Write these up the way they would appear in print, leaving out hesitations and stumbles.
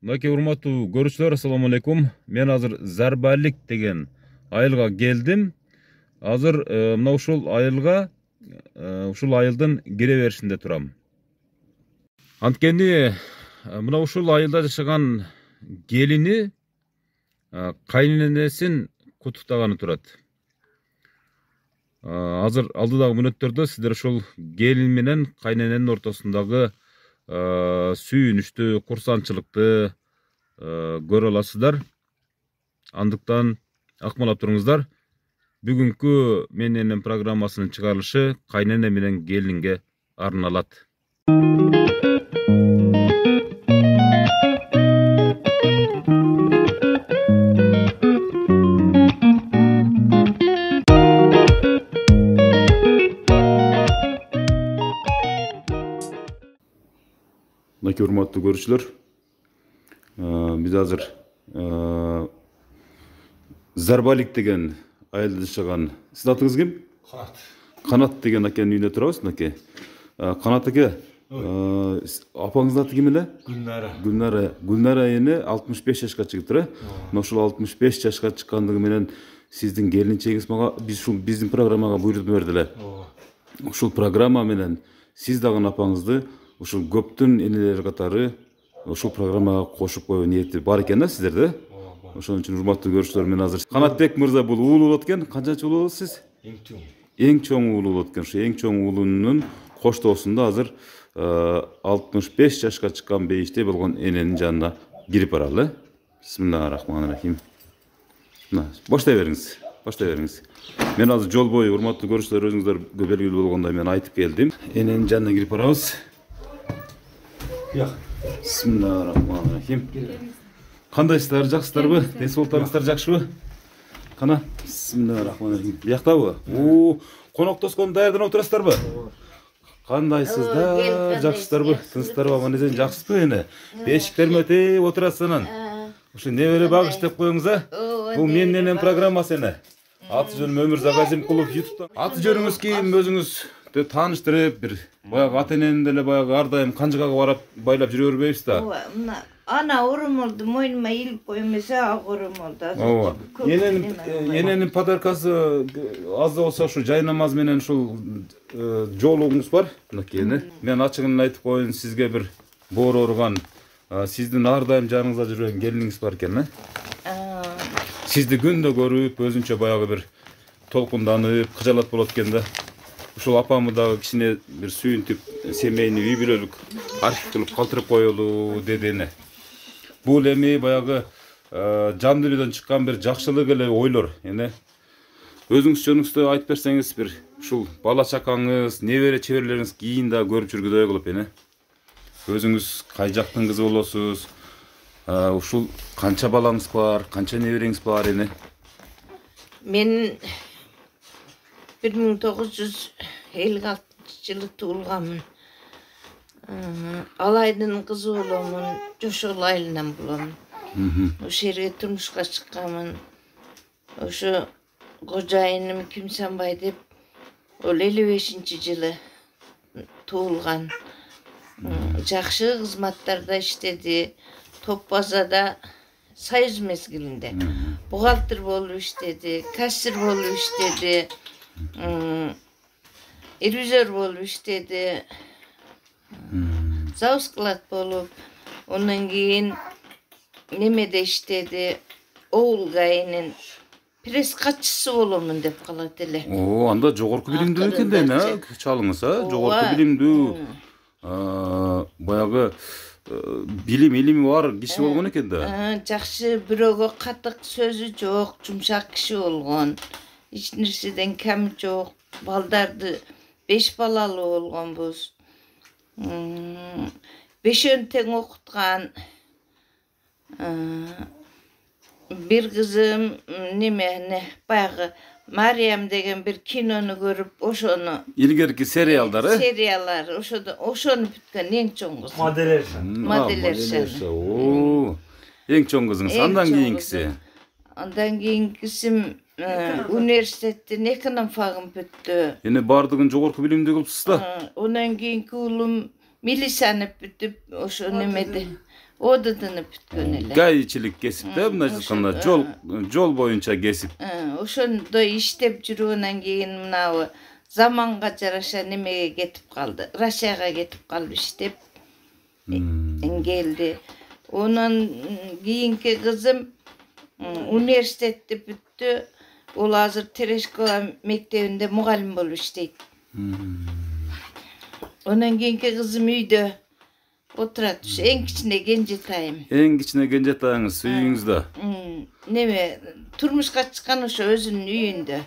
Мынакей урматтуу көрүүчүлөр, assalamu алейкум. Мен азыр Зарбалик деген айылга келдим. Азыр мына ушул айылга ушул айылдын кире беришинде турам. Анткени мына ушул айылда жашаган келини кайненесин кутуктаганы турат. Азыр алдыдагы мүнөттөрдө сиздер ушул келин менен кайнененин ортосундагы сүйүнүштү, курсанчылыкты көрө аласыздар. Андыктан акмалап туруңуздар. Бүгүнкү менен программасынын чыгарылышы кайнене менен келинге арналат. Мынакей урматтуу көрүүчүлөр, биз азыр Зарбалик деген айылда жашаган, сиздин атыңыз ким? Канат. Канат деген акенин үйүндө турабыз. Мынакей Канат аке, апаңыздын аты ким эле? Гүлнара. Гүлнара эне 65 жашка чыгыптыр. Мына ушул 65 жашка чыккандыгы менен сиздин келинчегиңиз мага биздин программага буйрутма берди эле. Ушул программа менен сиз дагы апаңызды ушул көптүн энелери катары ушул программага кошуп коюу ниети бар экен да сиздерде. Ошон үчүн урматтуу көрүүчүлөр, мен азыр Канатбек мырза бул уулу болот экен. Канчанчы уулу болосуз сиз? Эң чоң уулу болот экен. Ушу эң чоң уулунун коштоосунда азыр 65 жашка чыккан бейиштей болгон эненин жанына кирип баралы. Бисмиллахиррахманиррахим. Баштай бериңиз. Мен азыр жол бою урматтуу көрүүчүлөр, өзүңүздөр белгилүү болгондой мен айтып келдим. Эненин жанына кирип барабыз. Бисмиллахиррахманиррахим. Кандайсыздар, жакшысыздарбы? Ден соолуктарыңыздар жакшыбы? Кана, бисмиллахиррахманиррахим. Бияктабы? Коноктоскон даярданып отурасыздарбы? Кандайсыздар, жакшысыздарбы? Тынчтарбы, аман эсен жакшысызбы эне? Бешиктериме өтөп отурасыз анан. Ушу небере багыш деп коюңуз, а? Бул менен программасы эне. Аты жөнүм Өмүрзак Азимкулов, YouTube'да. Аты жөнүңүз ким, өзүңүз тааныштырып, бир баягы ата энени деле баягы ар дайым канжыгага барап байлап жүрө бербейбиз да. Ана урум болду, мойнума илип коюм эсе, ак урум болду. Эненин подаркасы аз да болсо ушу жай намаз менен ушул жоолугуңуз бар. Мынакей. Мен ачыгын айтып коеюн, сизге бир боору ооруган, сиздин ар дайым жаныңызда жүргөн келиниңиз бар экен, Сизди күндө көрүп, өзүнчө баягы бир толкунданып, кыжалат болот экен да. Ушул апамы дагы кичине бир сүйүнтүп, семейный үй бүлөлүк архив кылып калтырып коелу деди эне. Бул эми баягы жан дүнүйдөн чыккан бир жакшылык эле ойлор, эне. Өзүңүз жөнүңүздө айтып берсеңиз, бир ушул бала чакаңыз, небере чеберлериңиз кийин да көрүп жүргүдөй кылып, эне. Өзүңүз кай жактын кызы болосуз? Ушул канча балаңыз бар, канча небереңиз бар, эне? Мен 1956 жылы туулганмын. Алайдын кызы боломун, Жошол айылынан болом. Ошол жерге турмушка чыкканмын. Ошо кожайыным Кимсанбай деп, ол 55 жылы туулган. Жакшы кызматтарда иштеди. Топ базада союз мезгилинде бухгалтер болуп иштеди, кассир болуп иштеди, ревизор болуп иштеди, завсклад болуп, ондан кийин немеде иштеди, Оулгайынын пресс катчысы боломун деп калат эле. Анда жогорку билимдүү экен да, чалыңыз, жогорку билимдүү. Баягы илими бар киши болгон экен да. Жакшы, бирөөгө катык сөзү жок, жумшак киши болгон. Эч нерседен кем жок. Балдарды 5 балалуу болгонбуз. 5 тең окуткан. Бир кызым баягы Мариям деген бир кинону көрүп, ошону илгерки сериалдар, сериалдар, ошону бүткөн эң чоң кызым. Моделерша. Эң чоң кызыңыз. Андан кийинкиси? Андан кийинкисим университеттин эконом фагын бүттү. Эне бардыгын жогорку билимдүү кылыпсыз да. Ondan kийинки уулум милициянып бүтүп ошо немеде одытынып бүткөн эле. Гайчилик кесип да мына айтканда жол боюнча кесип. Ошондо иштеп жүрүүнөн кийин мынабы заманга жараша немеге кетип калды. Россияга кетип калып иштеп келди. Онан кийинки кызым университетти бүттү. Ол азыр Терешкова мектебинде мугалим болуп иштейт. Ondan keyinki kızım үйдө oturat. En kichine kenjetayım. En kichine kenjetayыңыз үйүңүздө. Neme turmuşka çıkan ошо өзүнүн үйүндө.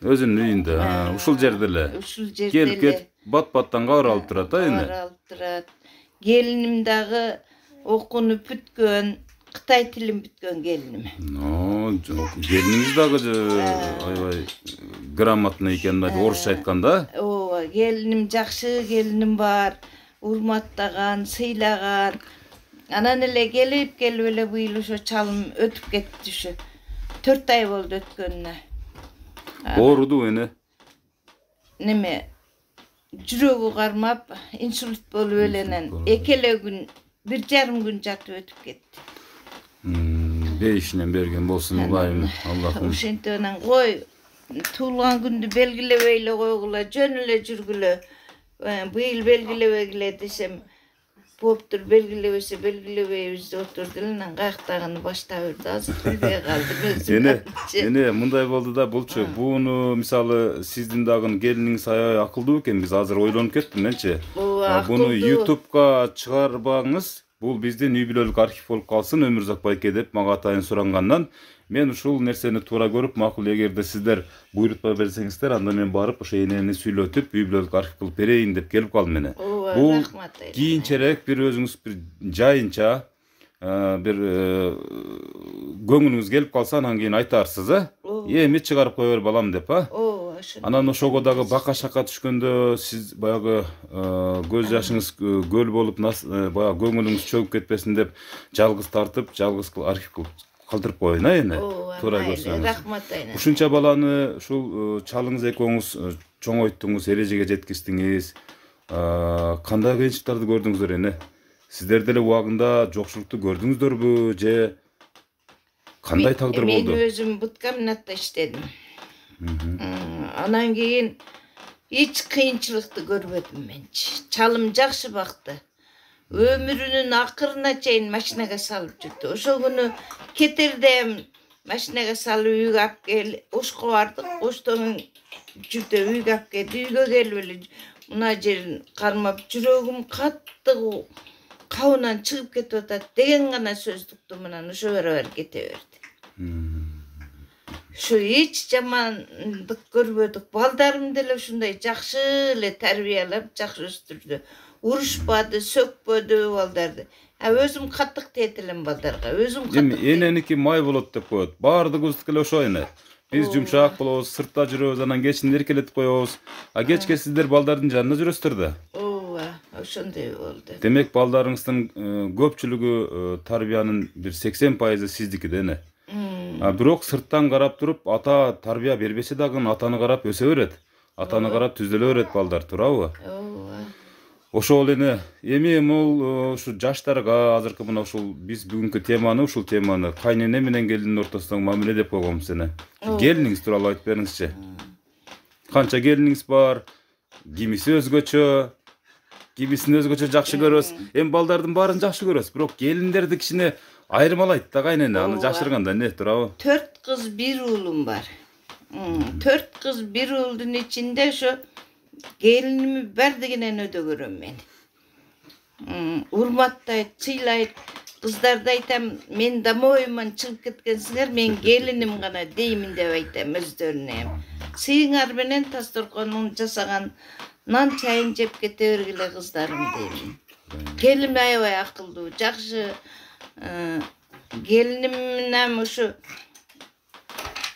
Өзүнүн үйүндө. Ушул жерде эле. Ушул жерде эле. Келип кетип бат-баттан кабар алып турат, эми. Кабар алып турат. Келиним дагы окууну бүткөн, Кытай тилин бүткөн келиним. Келиниңиз дагы аябай грамотный экен, орусча айтканда. Ооба, келиним жакшы келиним бар. Урматтаган, сыйлаган. Анан эле келип эле быйыл ошо чалым өтүп кетти ушу. 4 ай болду өткөнүнө. Ооруду эне. Неме жүрөгү кармап, инсульт болуп эленен 2 күн, 1,5 күн жатып өтүп кетти. Бейишинен берген болсун Улайым, Аллахым. Ошентип анан кой, туулган күндү белгилебей эле койгула, жөн эле жүргүлө. Быйыл белгилебегиле десем, боптур, белгилебесе белгилебейбиз деп отурду эле, анан каяктагыны баштап берди, азыр билбей калдым. Эне мындай болду да, булчу, буну мисалы сиздин дагы келиниңиз аябай акылдуу экен, биз азыр ойлонуп кеттим менчи. Буну YouTube'га чыгарбаңыз. Бул биздин үй бүлөлүк архив болуп калсын, Өмүрзак байке деп мага атайын сурангандан мен ушул нерсени туура көрүп, макул эгерде сиздер буйрутма берсеңиздер, анда мен барып ошо энени сүйлөтүп, үй бүлөлүк архив кылып берейин деп келип калдым эне. Бул кийинчерээк бир өзүңүз бир жайынча бир көңүлүңүз келип калса, анан кийин айтарсыз, эми чыгарып кое бер балам деп, Анан ошого дагы бака-шака түшкөндө сиз баягы көз жашыңыз көл болуп, баягы көңүлүңүз чөгүп кетпесин деп жалгыз тартып, жалгыз архив кылып калтырып коеюн, эне. Туура көрсөңүз. Рахмат айна. Ушунча баланы ушул чалыңыз экөөңүз чоңойттуңуз, эрежеге жеткиздиңиз. Кандай кыйынчылыктарды көрдүңүздөр эне? Сиздер деле убагында жокшулукту көрдүңүздөрбү же кандай тагдыр болду? Мен өзүм буткомбинатта иштедим. Анан кийин эч кыйынчылыкты көрбөдүм менчи. Чалым жакшы бакты. Өмүрүнүн акырына чейин машинага салып жүрдү. Ошол күнү кетерде машинага салып үйгө алып кел, Ошко бардык. Оштон жүрдө үйгө алып келди. Үйгө келип эле мына жерин кармап, жүрөгүм катты кабынан чыгып кетип атат деген гана сөздүктү менен ошо барабар кете берди. Şu hiç жамандык көрбөдүк. Балдарым деле ушундай жакшы эле тарбиялап, жакшы өстүрдү. Урушпады, сөкпөдү балдарды. Өзүм каттык тиет элем балдарга. Өзүм каттык. Эненики май болот деп коет. Баардыгыбыздыкы эле ошо эне. Биз жумшак болобуз, сыртта жүрөбүз, анан кечин эркелетип коебуз. Кечке сиздер балдардын жанына жүрөсүздөр да. Ооба, ошондой болду. Демек балдарыңыздын көпчүлүгү тарбиянын бир 80% сиздики да эне. Бирок сырттан карап туруп, ата тарбия бербесе дагы атаны карап өсө берет. Атаны карап түзөлө берет балдар, туурабы? Ооба. Ошол эне, эми могул ушу жаштарга азыркы мына ушул биз бүгүнкү теманы, ушул теманы кайнене менен келиндин ортосундагы мамиле деп койгонбуз эне. Келиниңиз тууралуу айтып бериңизчи. Канча келиниңиз бар? Кимиси өзгөчө? Кимисин өзгөчө жакшы көрөсүз? Эми балдардын баарын жакшы көрөсүз, бирок келиндерди кичине айырмалайт да кайнене, аны жашырганда не туурабы? 4 кыз 1 уулум бар. 4 кыз 1 уулдун ичинде ошо келиними бардыгинен өдө көрөм мен. Урматтайт, сыйлайт. Кыздарды айтам, мен домоюман чыгып кеткенсиңер, мен келиним гана деймин деп айтам өздөрүнө. Сыйыңар менен Тасторконун жасаган нан чайын жеп кете бергиле кыздарым дейм. Келиним аябай акылдуу, жакшы. Келиним ушу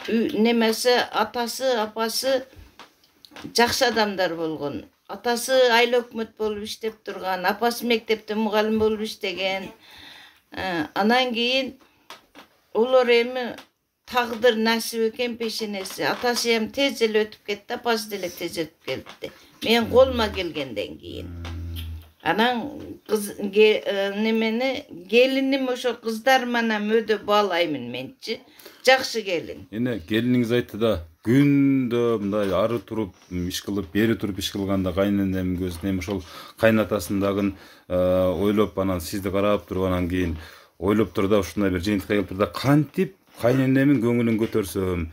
немеси, атасы, апасы жакшы адамдар болгон. Атасы айыл өкмөт болуп иштеп турган, апасы мектепте мугалим болуп иштеген. Анан кийин олор эми тагдыр насип экен пешенеси. Атасы эми тез эле өтүп кетти, апасы деле тез өтүп кетти. Мен колума келгенден кийин. Анан немени келиним ошо кыздар менен мөдө баалаймын менчи. Жакшы келин. Эне келиниңиз айтты да күндө мындай ары туруп иш кылып, бери туруп иш кылганда кайненемдин көзүнө эми ошол кайнатасындагы ойлоп анан сизди карап туруп анан кийин ойлоп тур да ушундай бир жыйынтыкка келип тур да кантип кайненемдин көңүлүн көтөрсөм,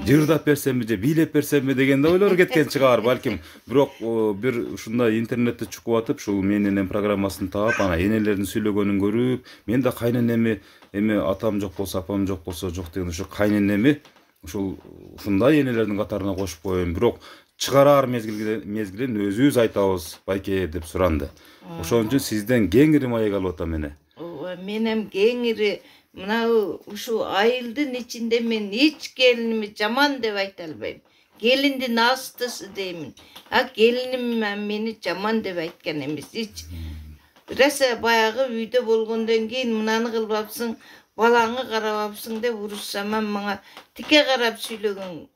жырдап берсемби же бийлеп берсемби деген да ойлор кеткен чыгар балким. Бирок бир ушундай интернетте чукуп атып, ушул менин энем программасын таап, анан энелердин сүйлөгөнүн көрүп, мен да кайненеми эми атам жок болсо, апам жок болсо жок деген ушу кайненеми ушундай энелердин катарына кошуп коеюн. Бирок чыгарар мезгилин өзүбүз айтабыз байке деп суранды. Ошон үчүн сизден кеңири маек алып атам эне. Менем кеңири мынау ушу айылдын ичинде мен эч келиними жаман деп айта албайм. Келиндин астысы деймин. А келиним мени жаман деп айткан эмес. Эч Раса баягы үйдө болгондон кийин мынаны кылбапсың, балаңы карабапсың деп урушсам мага тике карап сүйлөгөн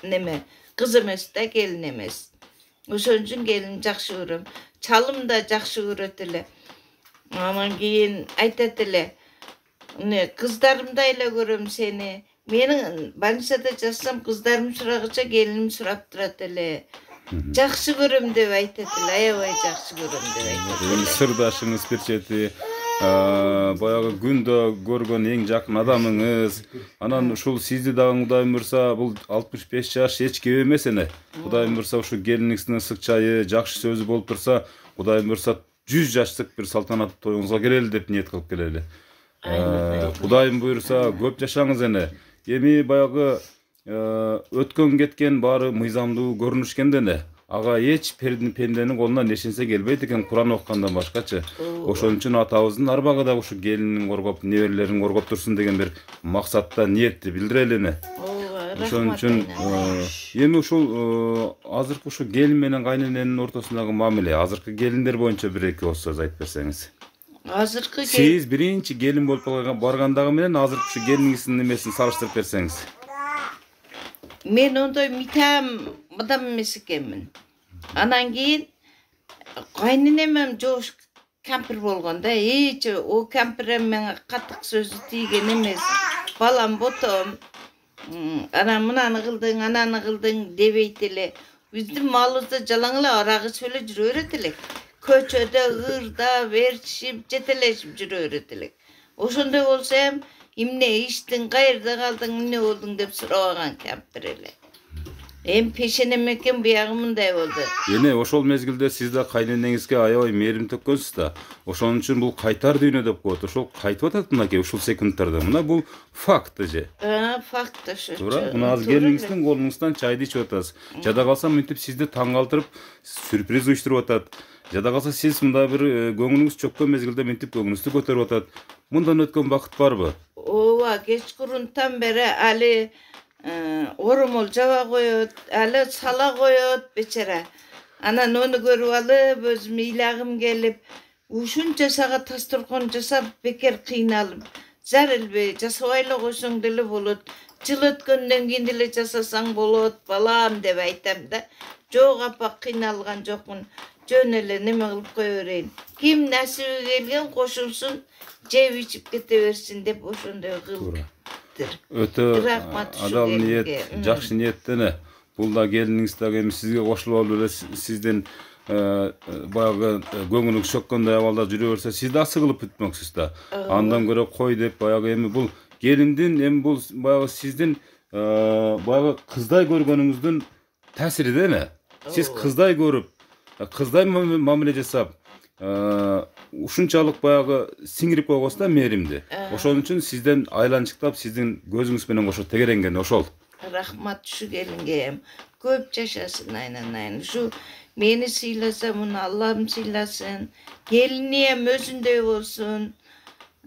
неме кыз эмес да, келин эмес. Ошон үчүн келин жакшы көрөм. Чалым да жакшы көрөт эле. Анан кийин айтат эле, кыздарымдай эле көрөм сени. Менин больницада жатсам кыздарым сурагыча келиним сурап турат эле. Жакшы көрөм деп айтат эле, аябай жакшы көрөм деп айтат эле. Сырдашыңыз перчети, баягы күндө көргөн эң жакын адамыңыз. Анан ушул сизди дагы Кудайым буйрса, бул 65 жаш эч кеп эмес эне. Кудайым буйрса ушу келиниңиздин ысык чайы, жакшы сөзү болуп турса, Кудайым буйрса 100 жаштык бир салтанаттуу тоюңузга келели деп ниет кылып келели. Кудайым буйрса көп жашаңыз эне. Эми баягы өткөн кеткен баары мыйзамдуу көрүнүшкөн дене. Ага эч пенденин колунан эч нерсе келбейт экен Куран окугандан башкачы. Ошон үчүн атабыздын арбагы да ушу келинин коргоп, неберелерин коргоп турсун деген бир максатта ниетти билдирели эне. Ошон үчүн эми ушул азыркы ушу келин менен кайнененин ортосундагы мамиле, азыркы келиндер боюнча бир-эки ооз сөз айтып берсеңиз. Азыркы Сиз биринчи келин болуп баргандагы менен азыркы ушу келиниңиздин немесин салыштырып берсеңиз. Мен ондой митам адам эмес экенмин. Анан кийин кайненем жош кампир болгон да, о кампир менен катык сөзү тийген эмес. Балам ботом, анан мынаны кылдың, ананы кылдың дебейт эле. Биздин малыбызда жалаң эле арагы сөйлө жүрө берет элек. Көчөдө ырда беришип, жетелешип жүрө берет элек. Ошондой болсо эм эмне иштин, каерде калдың, эмне болдуң деп сурабаган кампир эле. Эми пешенем экен буягы мындай болду. Эне ошол мезгилде сиз да кайненеңизге аябай мээрим төккөнсүз да. Ошон үчүн бул кайтар дүйнө деп коет. Ошол кайтып атат мынакей ушул секундтарда. Мына бул факт же. Факт ошо. Туура. Мына азыр келиңиздин колуңуздан чайды ичип атасыз. Жада калса мынтип сизди таң калтырып, сюрприз уюштуруп атат. Жада калса сиз мындай бир көңүлүңүз чөккөн мезгилде мынтип көңүлүңүздү көтөрүп атат. Мындан өткөн бакыт барбы? Ооба, кечкурунтан бери али оромол жаба коет, али сала коет бечара. Анан ону көрүп алып, өзүм ыйлагым келип, ушунча саат дасторкон жасап, бекер кыйналып, зарылбей жасабай эле койсоң деле болот. Жыл өткөндөн кийин деле жасасаң болот, балам деп айтам да. Жок апа, кыйналган жокмун. Жөн эле неме кылып кое берейин. Ким насиби келген кошулсун, жеп ичип кете берсин деп ошондой кылып. Өтө адал ниет, жакшы ниеттене. Бул да келиниңиз дагы эми сизге кошулуп алып эле сиздин баягы көңүлүңүз чөккөндөй абалда жүрө берсе, сиз да сыгылып бүтмөксүз да. Андан көрө кой деп баягы эми бул келиндин эми бул баягы сиздин баягы кыздай көргөнүңүздүн таасири да эне. Сиз кыздай көрүп, кыздай мамиле жасап, ушунчалык баягы сиңирип койгонсуз да мээримди. Ошон үчүн сизден айланчыктап, сиздин көзүңүз менен кошо тегеренген ошол. Рахмат ушу келинге. Көп жашасын айнанайын. Ушу мени сыйласа, муну Аллахым сыйласын. Келини эм өзүндөй болсун.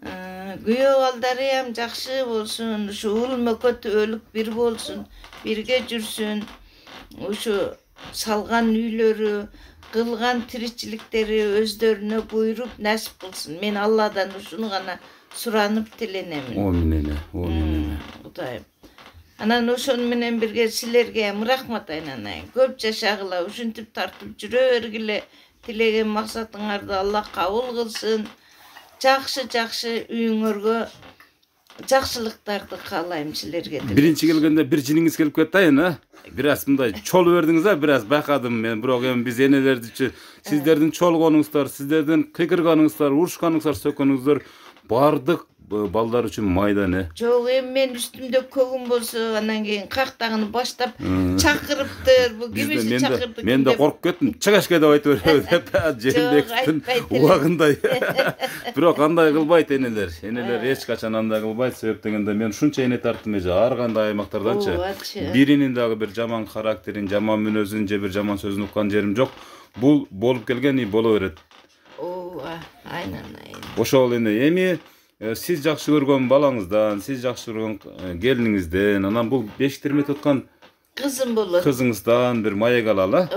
Күйөө балдары эм жакшы болсун. Ушу ул мөкөт өлүк бир болсун, бирге жүрсүн. Ушу салган үйлөрү, кылган тиричиликтери өздөрүнө буйруп насип кылсын. Мен Алладан ушуну гана суранып тиленемин. Омин эне. Кудайым. Анан ошону менен бирге силерге рахмат айнанайын. Көп жашагыла, ушинтип тартып жүрө бергиле. Tilеген максатыңарды Алла кабыл кылсын. Жакшы үйүңөргө жакшылыктарды каалайм силерге. Birinci gelgende bir jininiz gelip ketayın ha. Biraz mınday çol verdiniz ha, biraz bakadım men. Biroq hem biz enelerdiçi sizlerden çolgonуңуздар, sizlerden kıkırganуңуздар, uruşkanуңуздар, sökönүңүздөр бардык балдар үчүн майда не. Жок, эми мен үстүмдө көгүм болсо, анан кийин кактаганы баштап чакырыптыр. Бул кимиси чакырды. Мен да коркуп кеттим. Чыгашка деп айтып берет деп Жээнбековдун убагындай. Бирок андай кылбайт энелер. Энелер эч качан андай кылбайт. Себеп дегенде мен ушунча эне тарттым эже ар кандай аймактарданчы. Биринин дагы бир жаман характерин, жаман мүнөзүн же бир жаман сөзүн уккан жерим жок. Бул болуп келген и боло берет. Aynen. Ошол эми siz жакшы көргөн балаңыздан, siz жакшы көргөн келиниңизден, анан бул бешик терметип аткан кызым болот. Кызыңыздан бир маек алалы,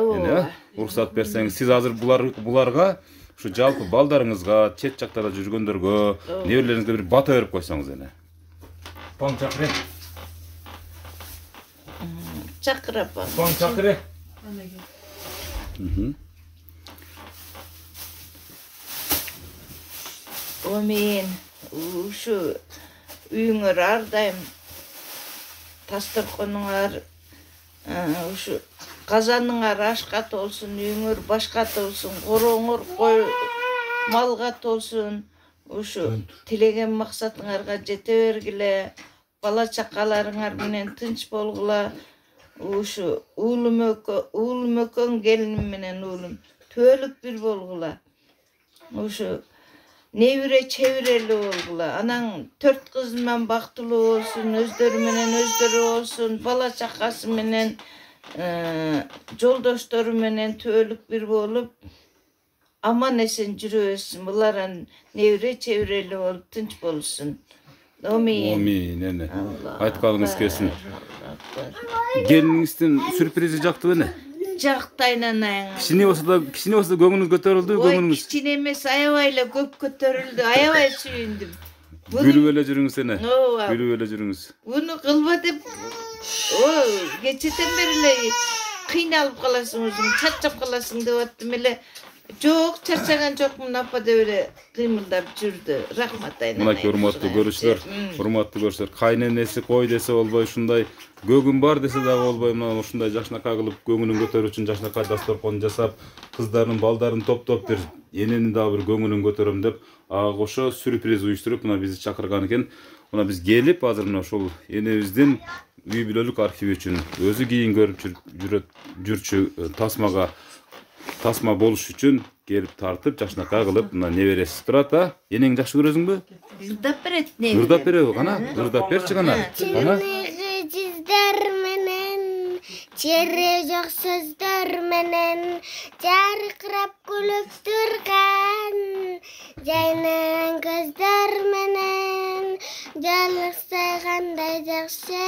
уруксат берсеңиз. Сиз азыр буларга ушу жалпы балдарыңызга, чет жактарда жүргөндөргө, неберелериңизге бир бата берип койсоңуз эне. Пон чакыры. Чакырапам. Пон чакыры. О мен ушу үйүңөр ар дайым дасторконуңар ушу казаныңар ашка толсун, үйүңөр башка толсун, корооңор кой малга толсун. Ушу тилеген максатыңарга жете бергиле, бала чакаларыңар менен тынч болгула. Ушу уулум өкөн келиним менен уулум төөлүк бир болгула. Ушу небире чебирели болгула. Анан 4 кыз менен бактылуу болсун, өздөрү менен өздөрү болсун, бала чакасы менен жолдоштору менен төөлүк бир болуп, аман эсен жүрө берсин. Булар небире чебирели болуп тынч болсун. Амин, эне. Айтканыңыз келсин. Келиниңиздин сюрпризи жактыбы эне? Жактайнанайың. Кичине болсо да көңүлүңүз көтөрүлдү, көңүлүңүз. Кичине эмес, аябай эле көп көтөрүлдү, аябай сүйүндүм. Күлүп эле жүрүңүз эне. Күлүп эле жүрүңүз. Буну кылба деп, кечеден бери эле кыйналып каласың өзүң, чарчап каласың деп аттым эле. Жок, чарчаган жокмун апа деп эле кыймылдап жүрдү. Рахмат айнанайым. Мына урматтуу көрүүчүлөр, кайненеси кой десе болбой, ушундай көгүм бар десе дагы болбой, мына ушундай жакшынакай кылып көңүлүн көтөрүү үчүн жакшынакай дасторкон жасап, кыздардын, балдарын топтоп бир эненин дагы бир көңүлүн көтөрөм деп, ага кошо сюрприз уюштуруп, мына бизди чакырган экен. Мына биз келип, азыр мына ошол энебиздин үй бүлөлүк архиви үчүн өзү кийин көрүп жүрчү тасма болуш үчүн келип тартып, жакшынакай кылып, мына небереси турат, Энең жакшы көрөсүңбү? Ырдап берет не? Ырдап береби кана? Ырдап берчи кана. Жүздөр менен, чери жок сөздөр менен, жаркырап күлүп турган, жайнаган көздөр менен, жалыкса кандай жакшы,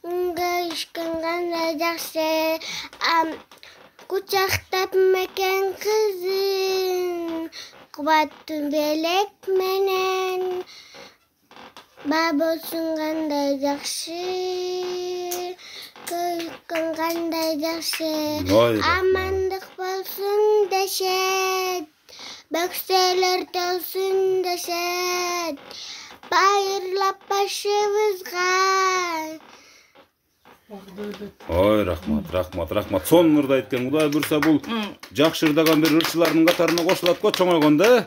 көйүшкөн кандай жакшы. Kucaktab meken kızın, kubattın belek menen, babosun kanday jakşı, köykön kanday jakşı, amandık bolsun deşet, bökseler dolsun deşet, bayırlap başımızga. Ой, рахмат. Сонун ырда айткан. Кудай буйрса бул жакшы ырдаган бир ырчылардын катарына кошулат го чоңойгондо.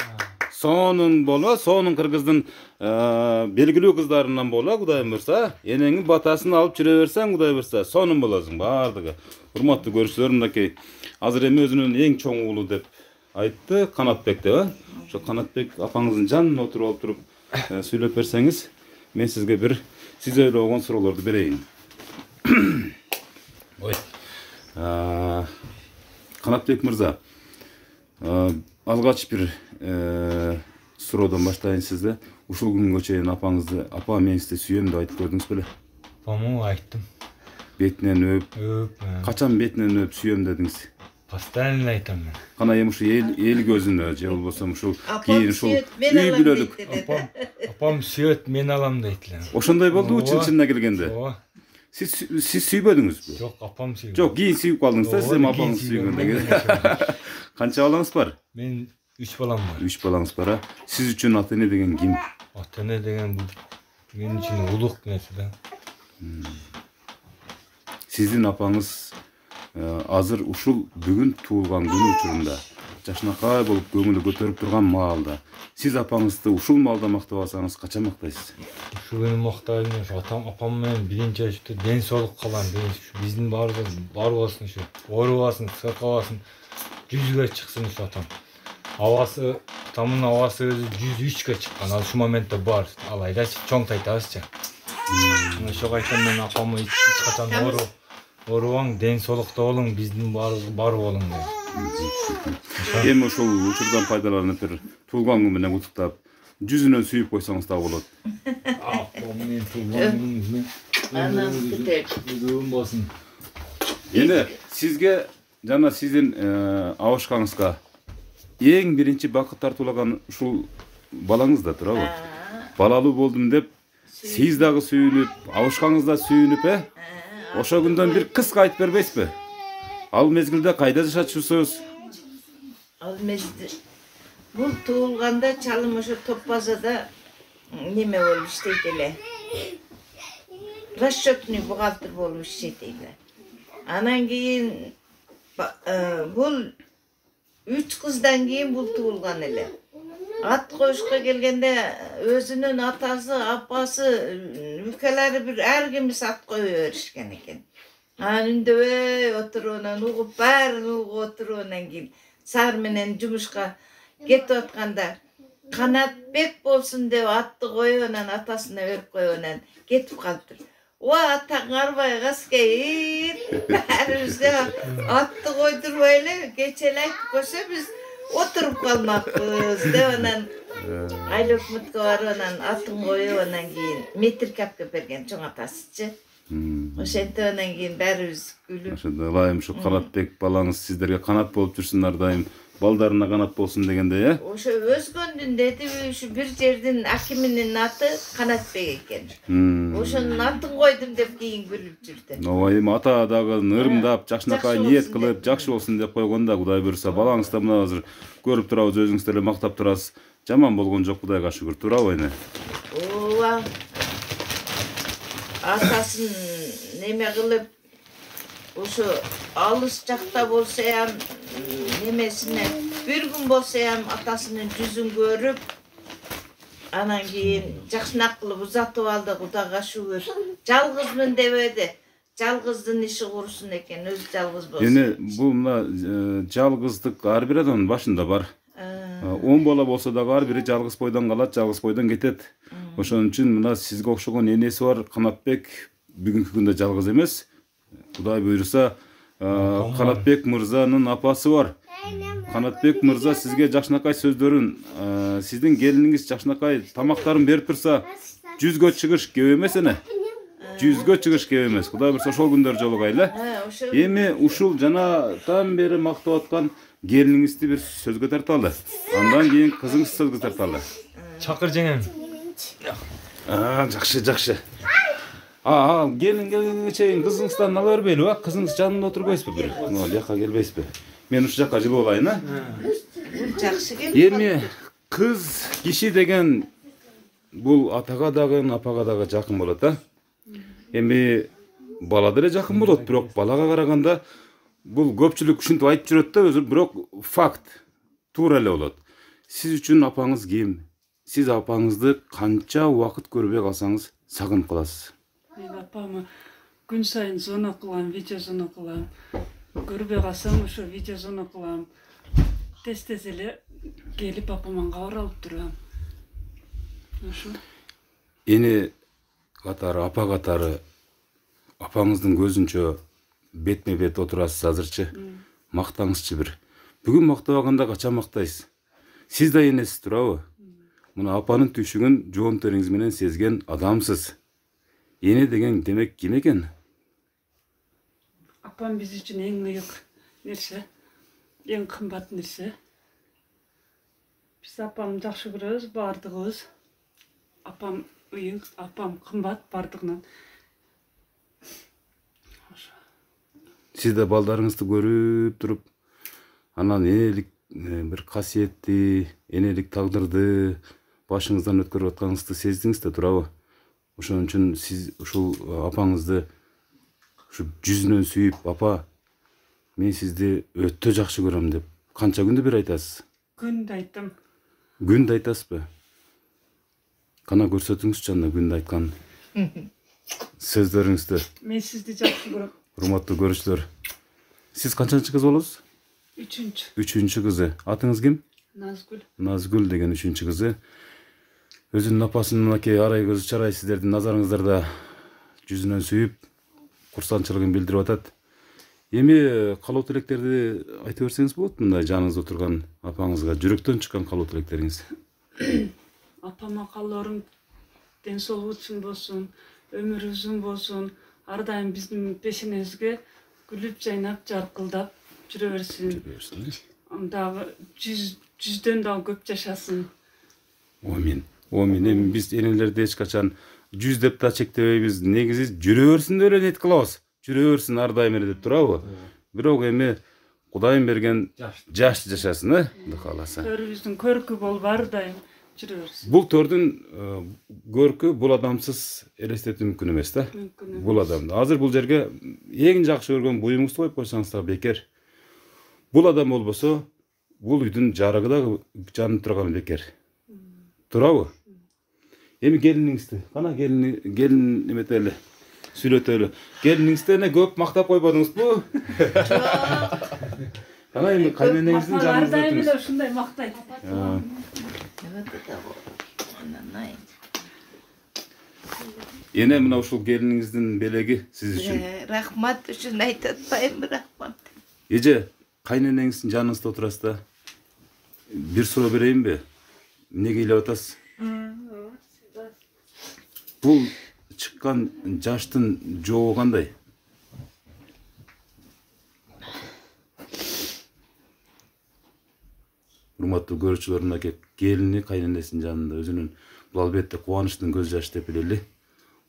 Сонун боло, сонун кыргыздын белгилүү кыздарынан боло, Кудай буйрса. Энеңин батасын алып жүрө берсең, Кудай буйрса, сонун болосуң бардыгы. Урматтуу көрүүчүлөр, мынакей азыр эми өзүнүн эң чоң уулу деп айтты, Канатбек деп. Ошо Канатбек апаңыздын жанына отуруп туруп сүйлөп берсеңиз, мен сизге бир сиз ойлогон суроолорду берейин. Ой. Канатбек мырза, алгач бир суроодон баштайын сизде. Ушул күнгө чейин апаңызды, апа мен сизди сүйөм деп айтып көрдүңүз беле? Апамы айттым. Бетинен өп. Качан бетинен өп сүйөм дедиңиз? Постоянно айтам мен. Кана эми ушу эл көзүнө же болбосо ушул кийин ушул үй бүлөлүк. Апам сүйөт, мен алам дейт эле. Ошондой болдубу чын-чынына келгенде? Ооба. Siz süybödүңүзбү? Жок, апам сүйгөн. Жок, кийин сүйүп калдыңыз да, сиз эми Ооба, апаңыз кийин сүйгөн сүйгөн. деген. Канча балаңыз бар? Мен 3 балам бар. 3 балаңыз бар, а? Сиз үчүн ата эне деген ким? Ата эне деген бул мен үчүн улук нерсе да. Сиздин апаңыз азыр ушул бүгүн туулган күнү учурунда жашнакай болуп көңүлү көтөрүп турган маалда сиз апаңызды ушул маалда мактап алсаңыз качан мактайсыз? Ушул күнү мактайм эмес, апам менен биринчи очту ден соолук калам, биздин баарыбыздын ушу оорубасын, сыркабасын, 100ге чыксын ушу атам. Атамдын абасы өзү 103ге чыккан, ал ушул моментте бар. Алайдачы чоң тайтабызчы. Ошого айтам, мен апамы эч качан оорубаң, ден соолукта болуң, биздин баарыбыз бар болуң дейт. Эми ушул учурдан пайдаланып бир туулган күн менен куттуктап, жүзүнөн сүйүп койсоңуз дагы болот. Апам менен туулган күнүңүз Анам күтөт. күтүм болсун. Эми сизге жана сиздин абышкаңызга эң биринчи бакыт тартуулаган ушул балаңыз да туурабы? Балалуу болдум деп сиз дагы сүйүнүп, абышкаңыз да сүйүнүп, ошо күндөн бир кыска айтып бербейсизби? Ал мезгилде кайда жашачусуз? Ал мезгилде бул туулганда чалым ошо Топ базада неме болуп иштейт эле. Расчетный бухгалтер болуп иштейт эле. Анан кийин бул 3 кыздан кийин бул туулган эле. Ат коюшка келгенде өзүнүн атасы, апасы, үкелери бир ар кимис ат кое беришкен экен. Анан үндөбөй отуруунан угуп, баарын угуп отуруунан кийин Саар менен жумушка кетип атканда Канатбек болсун деп атты коюп, анан атасына берип коюп, анан кетип калыптыр. Атаң арбай каскейт. Баарыбызда атты койдурбай эле кечеле айтып койсо биз отуруп калмакпыз деп анан Айыл өкмөткө барып анан атын коюп, анан кийин метрик алып берген чоң атасычы. Ошентип анан кийин баарыбыз күлүп. Ошондо ылайым ушу Канатбек балаңыз сиздерге канат болуп жүрсүн ар дайым, балдарына канат болсун дегенде, Ошо өзгөндүн деди, ушу бир жердин акиминин аты Канатбек экен. Ошонун атын койдум деп кийин күлүп жүрдү. Ооба, эми ата дагы ырымдап, жакшынакай ниет кылып, жакшы болсун деп койгонда, Кудай буйруса, балаңыз да мына азыр көрүп турабыз, өзүңүз деле мактап турасыз. Жаман болгон жок, Кудайга шүгүр, туурабы эне? Ооба. Атасын неме кылып, ошо алыс жакта болсо ham немесине бир күн болсо ham атасынын жүзүн көрүп, анан кийин жакшынак кылып узатып алды, Кудайга шүгүр. Жалгызмын дебеди. Жалгыздын иши курусун экен, өзү жалгыз болсун. Эне бул мына жалгыздык ар бир адамдын башында бар. 10 бала болсо дагы ар бири жалгыз бойдон калат, жалгыз бойдон кетет. Ошон үчүн мына сизге окшогон энеси бар Канатбек бүгүнкү күндө жалгыз эмес. Кудай буйруса, Канатбек мырзанын апасы бар. Канатбек мырза сизге жакшынакай сөздөрүн, сиздин келиниңиз жакшынакай тамактарын берип турса, 100гө чыгыш кеп эмес эне. 100гө чыгыш кеп эмес. Кудай буйруса ошол күндөр жолугайлы. Эми ушул жанатан бери мактап аткан келиниңизди бир сөзгө тарталы. Андан кийин кызыңызды сөзгө тарталы. Чакыр жеңем. Жакшы, жакшы. Келингенге чейин кызыңыздан ала бербейлиби? Кызыңыз жанында отурбайсызбы бир? Могу жака келбейсизби? Мен ушу жака жылып алайын, Жакшы келип. Эми кыз киши деген бул атага дагы, апага дагы жакын болот, Эми бала деле жакын болот, бирок балага караганда бул көпчүлүк ушинтип айтып жүрөт да, өзү бирок факт туура эле болот. Сиз үчүн апаңыз ким? Сиз апаңызды канча убакыт көрбөй калсаңыз сагынып каласыз? Мен апамы күн сайын звонок кылам, видеозвонок кылам. Көрбөй калсам ошо видеозвонок кылам. Тез-тез эле келип апаман кабар алып турам. Ошо. Эне катары, апа катары апаңыздын көзүнчө бетме-бет отурасыз азырчы. Мактаңызчы бир. Бүгүн мактабаганда качан мактайсыз? Сиз да энесиз, туурабы? Мына апанын түйшүгүн жоон териңиз менен сезген адамсыз. Эне деген демек ким экен? Апам биз үчүн эң ыйык нерсе, эң кымбат нерсе. Биз апамды жакшы көрөбүз, бардыгыбыз. Апам ыйык, апам кымбат бардыгынан. Сиз да балдарыңызды көрүп туруп, анан энелик бир касиетти, энелик тагдырды башыңыздан өткөрүп атканыңызды сездиңиз да, туурабы? Ошон үчүн сиз ушул апаңызды ушу жүзүнөн сүйүп, апа, мен сизди өтө жакшы көрөм деп канча күндө бир айтасыз? Күндө айттым. Күндө айтасызбы? Кана көрсөтүңүзчү анда күндө айткан сөздөрүңүздү. Мен сизди жакшы көрөм. Урматтуу көрүүчүлөр, сиз канчанчы кыз болосуз? 3-чү. 3-чү кызы. Атыңыз ким? Назгүл. Назгүл деген 3-чү кызы. Өзүнүн апасын мынакей арай көзү чарай сиздердин назарыңыздарда жүзүнөн сүйүп, курсанчылыгын билдирип атат. Эми каалоо тилектерди айтып берсеңиз болот, мындай жаныңызда отурган апаңызга жүрөктөн чыккан каалоо тилектериңиз. Апама каалоорум ден соолугу үчүн болсун, өмүрү узун болсун, ар дайым биздин пешенебизге күлүп жайнап жаркылдап жүрө берсин. Дагы жүздөн дагы көп жашасын. Амин. Амин. Эми биз энелерди эч качан 100 деп да чектебейбиз. Негизи жүрө берсин деп эле ниет кылабыз. Жүрө берсин ар дайым эле деп турабы? Бирок эми Кудайым берген жаш жашасын, Кудай кааласа. Төрүбүздүн көркү болуп ар дайым жүрө берсин. Бул төрдүн көркү бул адамсыз элестетүү мүмкүн эмес да. Бул адамды. Азыр бул жерге эң жакшы көргөн буюңузду коюп койсоңуз да бекер. Бул адам болбосо, бул үйдүн жарыгы да жанып турганы бекер. Турабы? Эми келиниңизди, кана келин эметели, сүйлөтөлү. Келиниңизди эне көп мактап койбодуңузбу? Кана эми кайненеңиздин жаныңызда Ар дайым эле отуруңуз. ушундай мактайт. Эне мына ушул келиниңиздин белеги сиз үчүн. Рахмат үчүн айтып атпайм, рахмат. Эже, кайненеңиздин жаныңызда отурасыз да. Бир суроо берейинби? Эмнеге ыйлап атасыз? Бул чыккан жаштын жообу кандай? Урматтуу көрүүчүлөр, мынакей келини кайненесинин жанында өзүнүн, бул албетте кубанычтын көз жашы деп билели.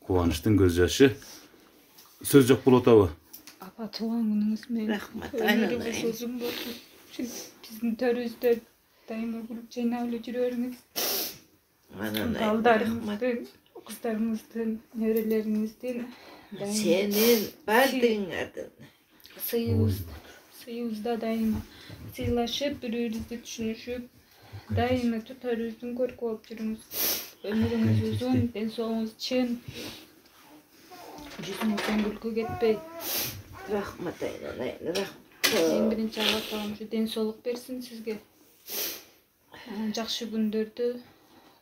Кубанычтын көз жашы. Сөз жок болуп атабы? Апа, туган күнүңүз менен. Рахмат, Өмүрүңүз айналайын. узун болсун. Биздин төрүбүздө дайыма күлүп жайнап эле жүрө бериңиз. Балдарыңыздын, кыздарыңыздын, неберелериңиздин Сенин бардыгыңардын. сыйыбызда дайыма сыйлашып, бири-бирибизди түшүнүшүп, дайыма төрүбүздүн көркү болуп жүрүңүз. Өмүрүңүз узун, ден соолугуңуз чын. Жүзүңүздөн күлкү кетпей. Рахмат, айналайын, рахмат. Эң биринчи Алла Таалам ушу ден соолук берсин сизге. Жакшы күндөрдү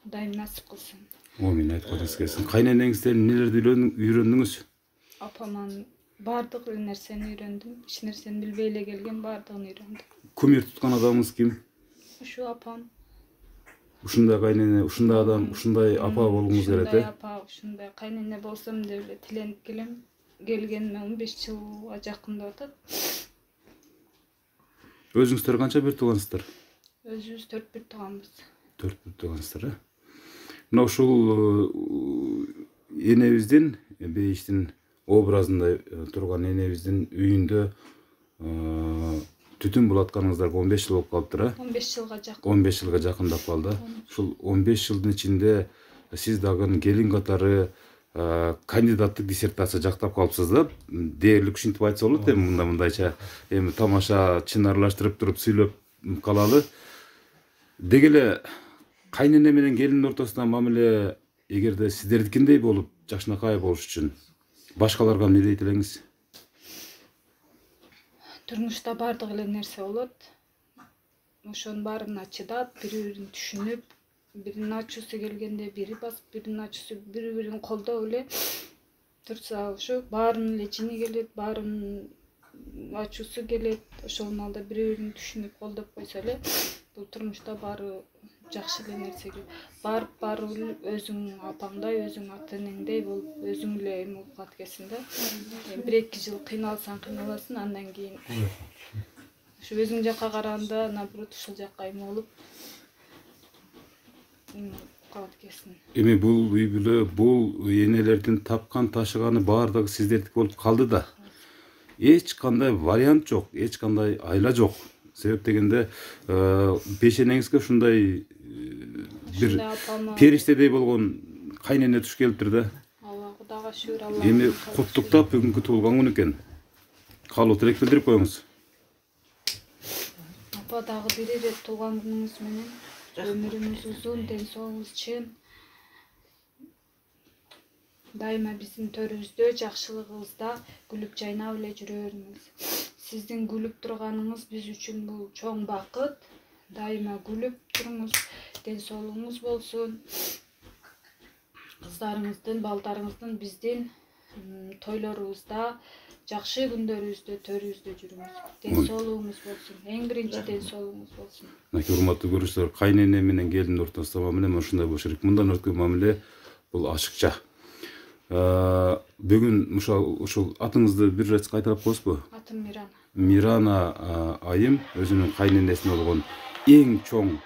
дайым насип кылсын. Амин, айтканыңыз келсин. Кайненеңизден нелерди үйрөндүңүз? Апаман бардык нерсени үйрөндүм. Эч нерсени билбей эле келген, бардыгын үйрөндүм. Кумир туткан адамыңыз ким? Ушу апам. Ушундай кайнене, ушундай адам, ушундай апа болгуңуз келет, Ушундай апа, ушундай кайнене болсом деп эле тиленип келем. Келгениме 15 жылга жакындап атат. Өзүңүздөр канча бир туугансыздар? Өзүбүз 4 бир тууганбыз. 4 бир туугансыздар, э? Мына ушул энебиздин, бейиштин образында турган энебиздин үйүндө түтүн булатканыңыздарга 15 жыл болуп калыптыр, э? 15 жылга жакын. 15 жылга жакындап калды. Ушул 15 жылдын ичинде сиз дагы келин катары кандидаттык диссертация жактап калыпсыз да. Дээрлик ушинтип айтса болот эми мындайча, эми тамаша чын аралаштырып туруп сүйлөп калалы. Деги эле кайнене менен келиндин ортосунда мамиле эгерде сиздердикиндей болуп, жакшынакай болуш үчүн башкаларга эмне дейт элеңиз? Турмушта бардык эле нерсе болот. Ошонун баарына чыдап, бири-бирин түшүнүп, биринин ачуусу келгенде бири басып, биринин ачуусу бири-бирин колдоп эле турса, ошо баарынын эле жини келет, баарынын ачуусу келет. Ошол маалда бири-бирин түшүнүп, колдоп койсо эле, бул турмушта баары жакшы эле нерсеге барып өзүң апаңдай, өзүң ата энеңдей болуп, өзүң эле эме болуп калат экенсиң да. 1-2 жыл кыйналасың, андан кийин ушу өзүң жакка караганда наоборот ушул жакка эме болуп калат экенсиң. Эми бул үй бүлө, бул энелердин тапкан ташыганы баардыгы сиздердики болуп калды да. эч кандай вариант жок, эч кандай айла жок. Себеп дегенде пешенеңизге ушундай бир периштедей болгон кайнене туш келиптир да. Алла Кудайга шүгүр, Алла. Эми куттуктап бүгүнкү туулган күн экен. Каалоо тилек билдирип коюңуз. Апа дагы бир ирет туулган күнүңүз менен. Өмүрүңүз узун, ден соолугуңуз чын. Дайыма биздин төрүбүздө, жакшылыгыбызда күлүп жайнап эле жүрө бериңиз. Сиздин күлүп турганыңыз биз үчүн бул чоң бакыт. Дайыма күлүп туруңуз, ден соолугуңуз болсун. Кыздарыңыздын, балдарыңыздын биздин тойлорубузда, жакшы күндөрүбүздө, төрүбүздө жүрүңүз. Ден соолугуңуз болсун. Эң биринчи ден соолугуңуз болсун. Урматтуу көрүүчүлөр, кайнене менен келин ортосунда мамиле ушундай болуш керек. Мындан өткөн мамиле бул ашыкча. Бүгүн ушул атыңызды бир ирет кайталап коесузбу? Атым Мирана. Мирана айым өзүнүн кайненесине болгон эң чоң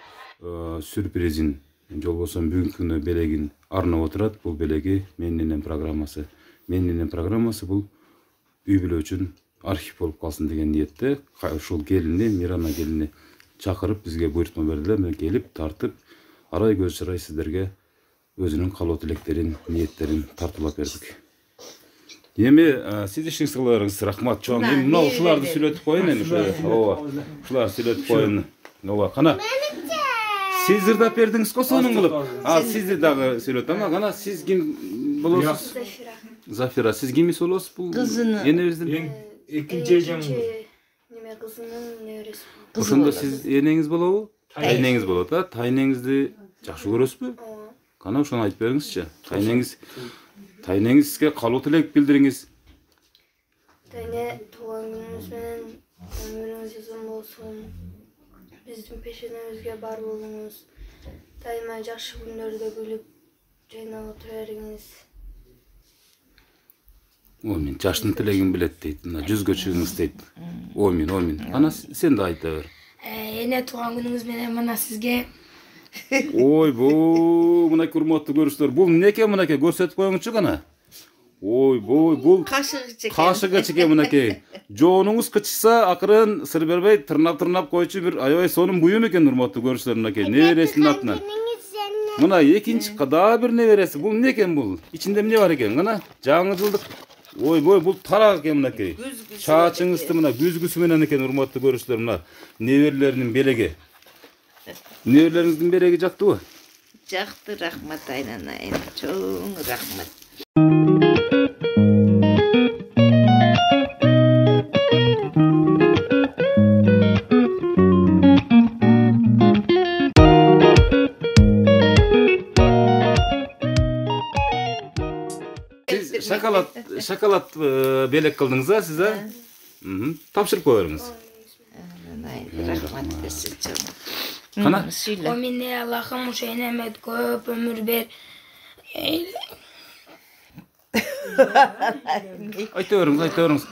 сюрпризин, жолбосо бүгүнкү күнү белегин арнап отурат. Бул белеги Менин энем программасы. Менин энем программасы бул үй бүлө үчүн архив болуп калсын деген ниетте ушул келини, Мирана келини чакырып бизге буйртма бердилер. Мен келип тартып арай көз чырай сиздерге өзүнүн каалоо тилектерин, ниеттерин тартуулап бердик. Эми сиз ишиңизди кыла бериңиз. Рахмат чоң. Эми мына ушуларды сүйлөтүп коеюн эми. Ооба. Ушуларды сүйлөтүп коеюн. Ооба, кана. Сиз ырдап бердиңиз го сонун кылып. Сизди дагы сүйлөтөм. Кана сиз ким болосуз? Зафира. Зафира, сиз кимиз болосуз бул? Кызыны. Энебиздин. Экинчи эжем. Неме кызынын нерesi. Ошондо сиз энеңиз болобу? Тайнеңиз болот, а? Тайнеңизди жакшы көрөсүзбү? Кана ошону айтып бериңизчи. Тайнеңизге каалоо тилек билдириңиз. Тайне туған күнүңүз менен өмүрүңүз узун болсун. Биздин пешенебизге бар болуңуз. Дайыма жакшы күндөрдө күлүп жайнап отура бериңиз. Омин, жаштын тилегин билет дейт. Мына жүзгө чыгыңыз дейт. Омин, омин. Ана сен да айта бер. Эне туған күнүңүз менен мына сизге. Ойбой, мынакей урматтуу көрүүчүлөр, бул эмнеке мынакей көрсөтүп коюңузчу кана. Ойбой, бул кашыгыч экен мынакей. Жоонуңуз кычса, акырын сыр бербей тырнап койчу бир аябай сонун буюм экен урматтуу көрүүчүлөр мынакей. Небересинин атынан. Мына экинчи дагы бир небереси. Бул эмне экен бул? Ичинде эмне бар экен? Кана жаңы жылдык. Ойбой, бул тарак экен мынакей. Чачыңызды мына күзгүсү менен экен урматтуу көрүүчүлөр, мына неберелеринин белеги. Неберелериңиздин белеги жактыбы? Жакты, рахмат айнанайым. Чоң рахмат. Шоколад белек кылдыңыз, а сиз, а? Тапшырып коерыңыз. Рахмат десе чоң. Кана? Сүйлө. Мене Аллахым ушу энеме көп өмүр бер. Айта бериңиз.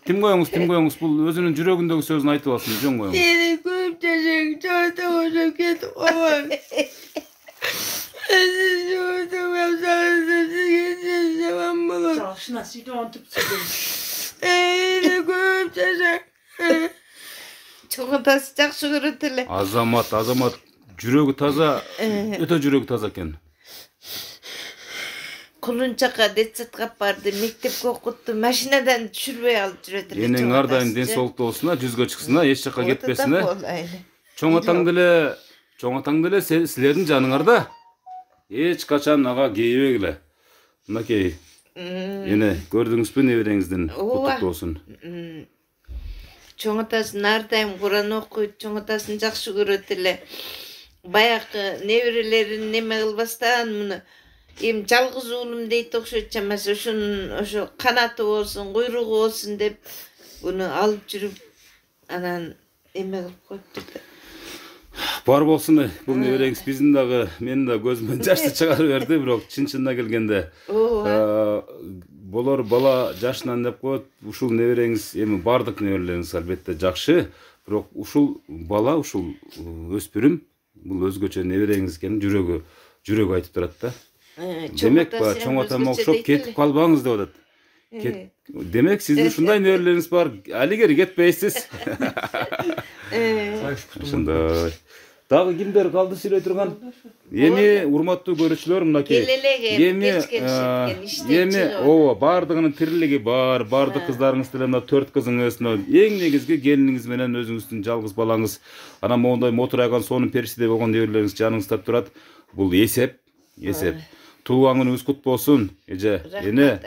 Тим коюңуз, бул өзүнүн жүрөгүндөгү сөзүн айтып алсын, жөн коюңуз. Сени көп жашаң, чоңто ошо кетип калган. Жашына сүйтіп антып сөйлейм. Көп жашаң. Чоң атасы жакшы көрөт эле. Азамат, жүрөгү таза, өтө жүрөгү таза экен. Кулунчакка детсадка барды, мектепке окутту, машинадан түшүрбөй алып жүрөт эле. Энең ар дайым ден соолуктуу болсун, жүзгө чыксын, эч жакка кетпесин. Чоң атаң деле силердин жаныңарда. Эч качан ага кейбегиле. Мынакей. Эне көрдүңүзбү небереңиздин куттуктуу болсун. Чоң атасын ар дайым Куран окуйт, чоң атасын жакшы көрөт эле. Баягы неберелерин неме кылбастан муну эми жалгыз уулум дейт окшойт, чамасы ошо канаты болсун, куйругу болсун деп буну алып жүрүп анан эме кылып коюптур да. Бар болсун, бул небереңиз биздин дагы, менин да көзүмөн жашты чыгарып берди, бирок чын-чынына келгенде болор бала жашынан деп коет. Ушул небереңиз, эми бардык неберелериңиз албетте жакшы, бирок ушул бала, ушул өспүрүм, бул өзгөчө небереңиз экенин жүрөгү айтып турат да. Демек, чоң атама окшоп кетип калбаңыз деп атат. Demek sizin ушундай неберелериңиz бар. Алигери кетпейсиз. Ушундай. Дагы кимдер калды сүйлөй турган? Эми урматтуу көрүүчүлөр, мынакей. Эми ооба, бардыгынын тирилиги бар. Бардык кыздарыңыз деле мына 4 кызыңыз, эң негизги келиниңиз менен өзүңүздүн жалгыз балаңыз, анан моундай мотурайган сонун периштедей болгон неберелериңиз жаныңызда турат. Бул эсеп. Туулгаңыз кут болсун, эже. Эне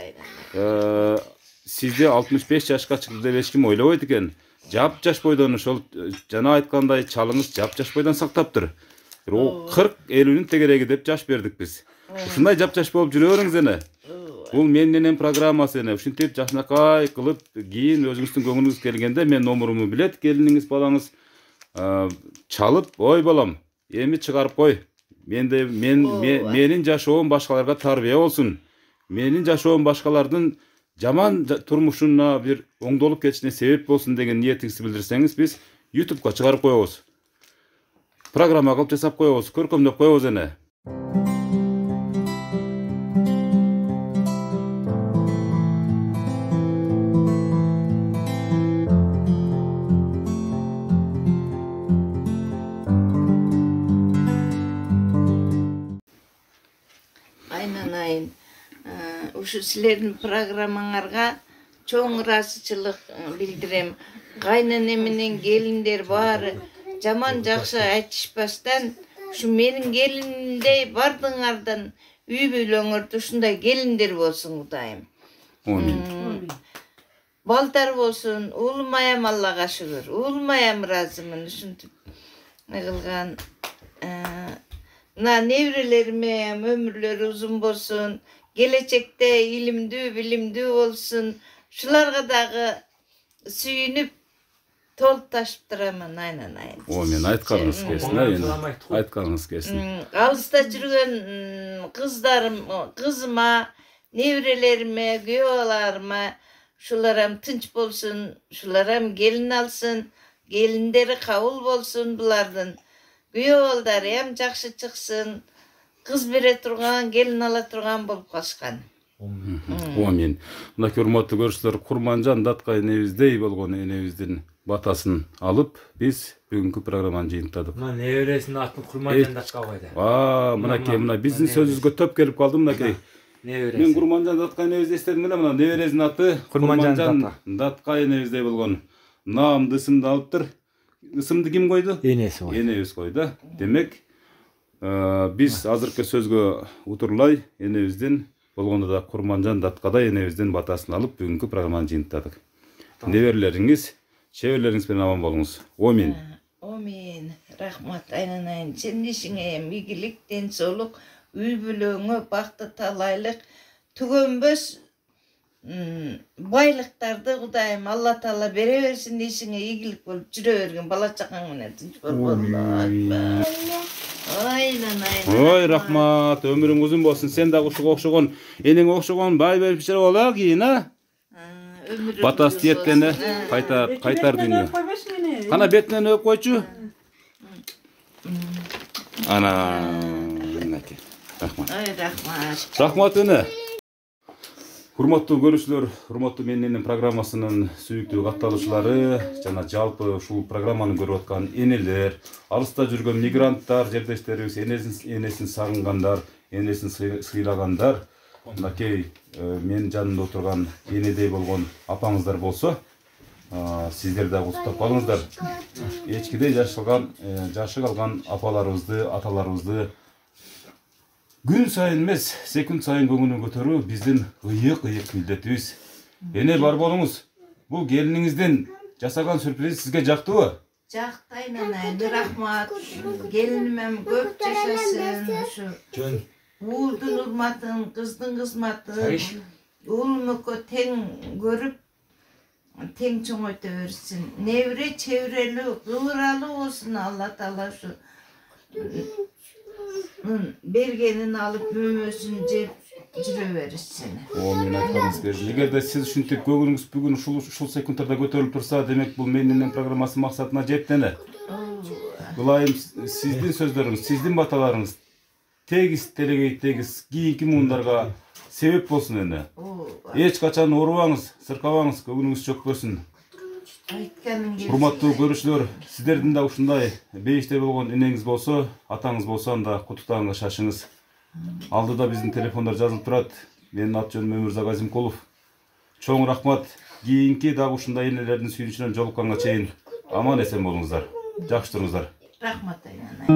сизде 65 жашка чыкты деп эч ким ойлобойт экен. Жап-жаш бойдон ошол жана айткандай чалыңыз жап-жаш бойдон сактаптыр. 40-50-нин тегереги деп жаш бердик биз. Ушундай жап-жаш болуп жүрө бериңиз эне. Бул менин программасы эне. Ушинтип жакшынакай кылып, кийин өзүңүздүн көңүлүңүз келгенде мен номурумду билет, келиниңиз балаңыз чалып, ой балам, эми чыгарып кой. Менин жашоом башкаларга тарбия болсун. Менин жашоом башкалардын жаман турмушуна бир оңдолуп кетишине себеп болсун деген ниетиңизди билдирсеңиз, биз YouTube'га чыгарып коебуз. Программа кылып жасап коебуз, көркөмдөп коебуз эне. Айнанайын. Ушу силердин программаңарга чоң ыраазычылык билдирем. Кайнене менен келиндер баары жаман жакшы айтышпастан, ушу менин келиндей бардыңардан үй бүлөңөрдө ушундай келиндер болсун Кудайым. Балдар болсун, улмаям Аллага шүгүр. Улмаям ыраазымын ушинтип кылган. Мына неберелериме өмүрлөрү узун болсун. Gelecekte ilimdүү, bilimdүү болсун. Шуларга дагы сүйүнүп толуп ташып турамын, айнанайын. Мен айтканыңыз келсин, айтканыңыз келсин. Алыста жүргөн кыздарым, кызыма, неберелериме, күйөөбаларыма, шуларам тынч болсун, шуларам келин алсын, келиндери кабыл болсун булардын. Күйөөбалдары эм жакшы чыксын. Кыз бере турган, келин ала турган болуп калышкан. Амин. Мына урматтуу көрүүчүлөр, Курманжан Даткай энебиздей болгон энебиздин батасын алып, биз бүгүнкү программаны жыйынтадык. Мына небересинин атын Курманжан Даткай койду. Мынакей, мына биздин сөзүбүзгө топ келип калды мынакей. Мен Курманжан Даткай энебизди эстедим эле, мына небересинин аты Курманжан Даткай энебиздей болгон. Наамды ысымды алыптыр. Ысымды ким койду? Энеси койду. Энебиз койду. Демек, биз азыркы сөзгө утурлай энебиздин болгондо да Курманжан Даткадай энебиздин батасын алып бүгүнкү программаны жыйынтадык. Неберелериңиз, чеберлериңиз менен аман болуңуз. Амин. Амин. Рахмат айнанайын. Сенин ишиңе ийгилик, денсаулык, үй бүлөңө бакты талайлык, түгөнбөс байлыктарды Кудайым Алла Таала бере берсин, ишиңе ийгилик болуп жүрө берген бала чакаң менен тынч болгон. Ой, рахмат, өмүрүң узун болсун. Сен дагы ушуга окшогон, энеңе окшогон бай берипчилер боло кийин, Батас тиеткени кайтар дүйнө. Кана бетинен өп койчу. Ана, мынакей. Рахмат. Рахмат. Рахмат эне. Урматтуу көрүүчүлөр, урматтуу менин программасынын сүйүктүү катталуучулары жана жалпы ушул программаны көрүп аткан энелер, алыста жүргөн мигранттар, жердештерибиз, энесин сагынгандар, энесин сыйлагандар, мынакей менин жанымда отурган энедей болгон апаңыздар болсо, сиздер дагы уктап калыңыздар. Эчкидей жашы калган апаларыбызды, аталарыбызды күн сайын эмес, секунд сайын көңүлүн көтөрүү биздин ыйык милдетибиз. Эне бар болуңуз. Бул келиниңиздин жасаган сюрприз сизге жактыбы? Жакты айнанайын, рахмат. Келиним көп жашасын. Жөн. Уулдун урматын, кыздын кызматын, уул мөкө тең көрүп, тең чоңойто берсин. Небере чебирелүү, кыбыралуу болсун Алла Таала ушу бергенин алып мөмөсүн жеп жүрө берсин. Мен айтканыңыз келсин. Эгерде сиз ушинтип көңүлүңүз бүгүн ушул секундтарда көтөрүлүп турса, демек бул менин программасынын максатына жетти эне. Кылайым сиздин сөздөрүңүз, сиздин баталарыңыз тегиз телегей тегиз кийинки муундарга себеп болсын эне. Эч качан оорубаңыз, сыркабаңыз, көңүлүңүз чөкпөсүн. Урматтуу көрүүчүлөр, сиздердин да ушундай бейиште болгон энеңиз болсо, атаңыз болсо, анда куттуктаганга шашыңыз. Алдыда биздин телефондар жазылып турат. Менин ат жөнүм Өмүрзак Азимкулов. Чоң рахмат. Кийинки дагы ушундай энелердин сүйүнүчүнөн жолукканга чейин аман эсен болуңуздар. Жакшы туруңуздар. Рахмат айнанай.